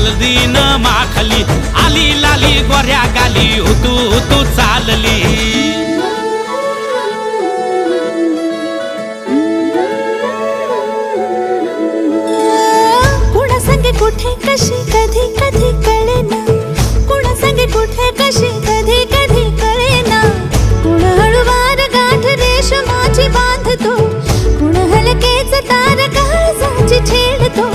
हळदीन माखली आली लाली गोऱ्या गाली तू चालली कुणा संगे कुठे कशी कधी कधी कळेना कुणा संगे कुठे कशी कधी कधी कळेना कुण हळूवार गाठ रेशमाची बांधतो कुण हलकेच तार काळजाची छेडतो